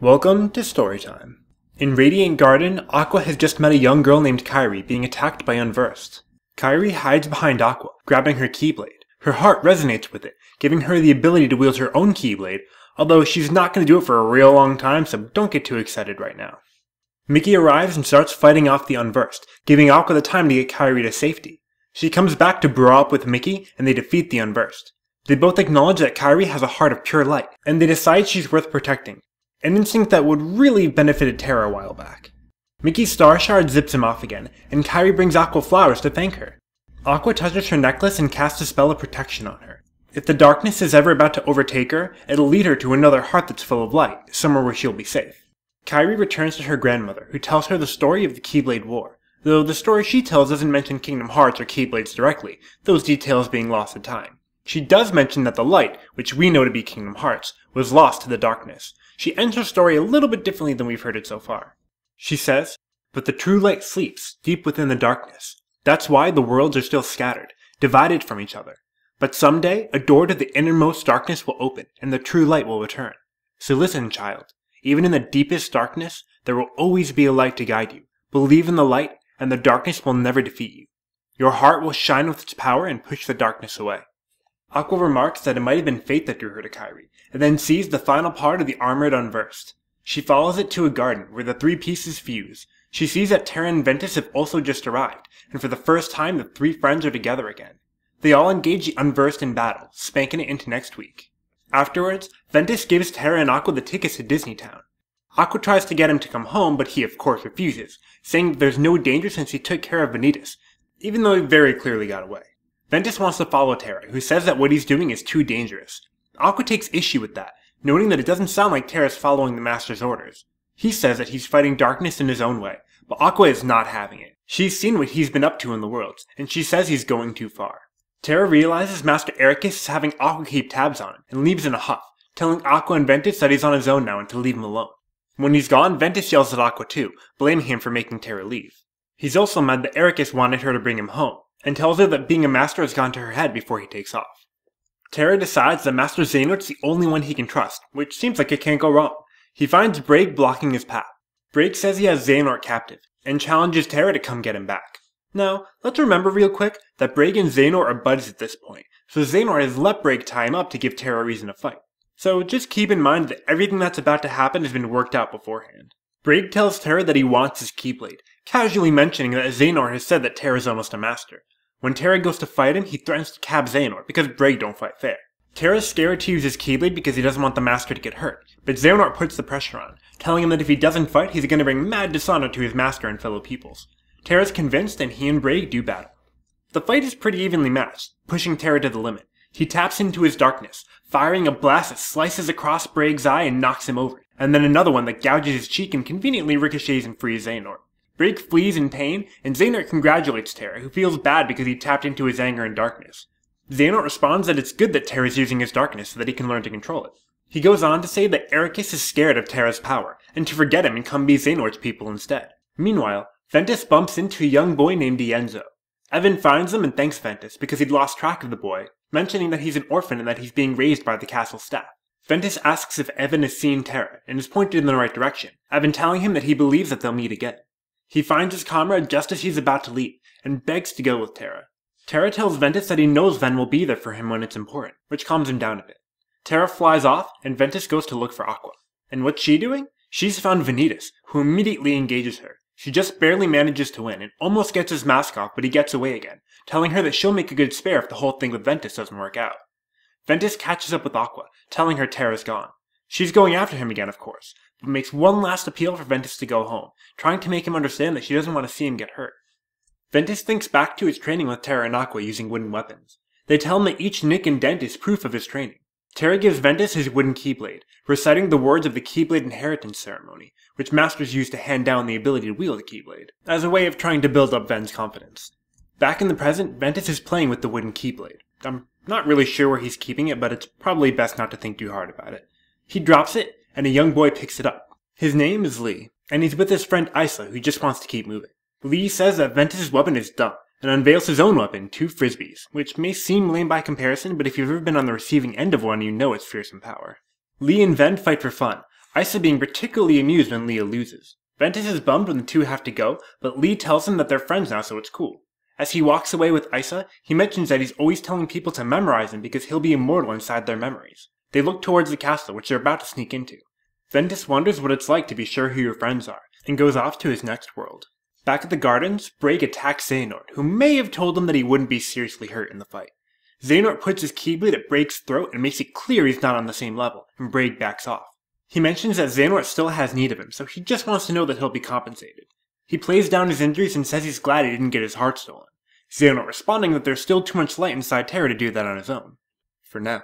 Welcome to Storytime. In Radiant Garden, Aqua has just met a young girl named Kairi being attacked by Unversed. Kairi hides behind Aqua, grabbing her Keyblade. Her heart resonates with it, giving her the ability to wield her own Keyblade, although she's not going to do it for a real long time, so don't get too excited right now. Mickey arrives and starts fighting off the Unversed, giving Aqua the time to get Kairi to safety. She comes back to brawl up with Mickey, and they defeat the Unversed. They both acknowledge that Kairi has a heart of pure light, and they decide she's worth protecting. An instinct that would really benefited Terra a while back. Mickey's Star Shard zips him off again, and Kairi brings Aqua flowers to thank her. Aqua touches her necklace and casts a spell of protection on her. If the darkness is ever about to overtake her, it'll lead her to another heart that's full of light, somewhere where she'll be safe. Kairi returns to her grandmother, who tells her the story of the Keyblade War, though the story she tells doesn't mention Kingdom Hearts or Keyblades directly, those details being lost in time. She does mention that the light, which we know to be Kingdom Hearts, was lost to the darkness. She ends her story a little bit differently than we've heard it so far. She says, "But the true light sleeps deep within the darkness. That's why the worlds are still scattered, divided from each other. But someday, a door to the innermost darkness will open, and the true light will return. So listen, child. Even in the deepest darkness, there will always be a light to guide you. Believe in the light, and the darkness will never defeat you. Your heart will shine with its power and push the darkness away." Aqua remarks that it might have been fate that drew her to Kairi, and then sees the final part of the armored Unversed. She follows it to a garden where the three pieces fuse. She sees that Terra and Ventus have also just arrived, and for the first time the three friends are together again. They all engage the Unversed in battle, spanking it into next week. Afterwards, Ventus gives Terra and Aqua the tickets to Disney Town. Aqua tries to get him to come home, but he of course refuses, saying that there's no danger since he took care of Ventus, even though he very clearly got away. Ventus wants to follow Terra, who says that what he's doing is too dangerous. Aqua takes issue with that, noting that it doesn't sound like Terra's following the Master's orders. He says that he's fighting darkness in his own way, but Aqua is not having it. She's seen what he's been up to in the worlds, and she says he's going too far. Terra realizes Master Ericus is having Aqua keep tabs on him, and leaves in a huff, telling Aqua and Ventus that he's on his own now and to leave him alone. When he's gone, Ventus yells at Aqua too, blaming him for making Terra leave. He's also mad that Ericus wanted her to bring him home, and tells her that being a master has gone to her head before he takes off. Terra decides that Master Xehanort's the only one he can trust, which seems like it can't go wrong. He finds Braig blocking his path. Braig says he has Xehanort captive, and challenges Terra to come get him back. Now, let's remember real quick that Braig and Xehanort are buds at this point, so Xehanort has let Braig tie him up to give Terra a reason to fight. So just keep in mind that everything that's about to happen has been worked out beforehand. Braig tells Terra that he wants his Keyblade, casually mentioning that Xehanort has said that Terra's almost a master. When Terra goes to fight him, he threatens to cab Xehanort because Braig don't fight fair. Terra's scared to use his Keyblade because he doesn't want the master to get hurt, but Xehanort puts the pressure on, telling him that if he doesn't fight, he's going to bring mad dishonor to his master and fellow peoples. Terra's convinced and he and Braig do battle. The fight is pretty evenly matched, pushing Terra to the limit. He taps into his darkness, firing a blast that slices across Braig's eye and knocks him over, and then another one that gouges his cheek and conveniently ricochets and frees Xehanort. Braig flees in pain, and Xehanort congratulates Terra, who feels bad because he tapped into his anger and darkness. Xehanort responds that it's good that Terra's using his darkness so that he can learn to control it. He goes on to say that Ericus is scared of Terra's power, and to forget him and come be Xehanort's people instead. Meanwhile, Ventus bumps into a young boy named Enzo. Evan finds him and thanks Ventus because he'd lost track of the boy, mentioning that he's an orphan and that he's being raised by the castle staff. Ventus asks if Evan has seen Terra, and is pointed in the right direction, Evan telling him that he believes that they'll meet again. He finds his comrade just as he's about to leave, and begs to go with Terra. Terra tells Ventus that he knows Ven will be there for him when it's important, which calms him down a bit. Terra flies off, and Ventus goes to look for Aqua. And what's she doing? She's found Ventus, who immediately engages her. She just barely manages to win, and almost gets his mask off, but he gets away again, telling her that she'll make a good spare if the whole thing with Ventus doesn't work out. Ventus catches up with Aqua, telling her Terra's gone. She's going after him again, of course, but makes one last appeal for Ventus to go home, trying to make him understand that she doesn't want to see him get hurt. Ventus thinks back to his training with Terra and Aqua using wooden weapons. They tell him that each nick and dent is proof of his training. Terra gives Ventus his wooden Keyblade, reciting the words of the Keyblade inheritance ceremony, which masters use to hand down the ability to wield a Keyblade, as a way of trying to build up Ven's confidence. Back in the present, Ventus is playing with the wooden Keyblade. I'm not really sure where he's keeping it, but it's probably best not to think too hard about it. He drops it, and a young boy picks it up. His name is Lea, and he's with his friend Isa, who just wants to keep moving. Lea says that Ventus' weapon is dumb, and unveils his own weapon, 2 frisbees, which may seem lame by comparison, but if you've ever been on the receiving end of one, you know its fearsome power. Lea and Ven fight for fun, Isa being particularly amused when Lea loses. Ventus is bummed when the two have to go, but Lea tells him that they're friends now, so it's cool. As he walks away with Isa, he mentions that he's always telling people to memorize him because he'll be immortal inside their memories. They look towards the castle, which they're about to sneak into. Ventus wonders what it's like to be sure who your friends are, and goes off to his next world. Back at the gardens, Braig attacks Xehanort, who may have told him that he wouldn't be seriously hurt in the fight. Xehanort puts his keyblade at Braig's throat and makes it clear he's not on the same level, and Braig backs off. He mentions that Xehanort still has need of him, so he just wants to know that he'll be compensated. He plays down his injuries and says he's glad he didn't get his heart stolen. Xehanort responding that there's still too much light inside Terra to do that on his own. For now.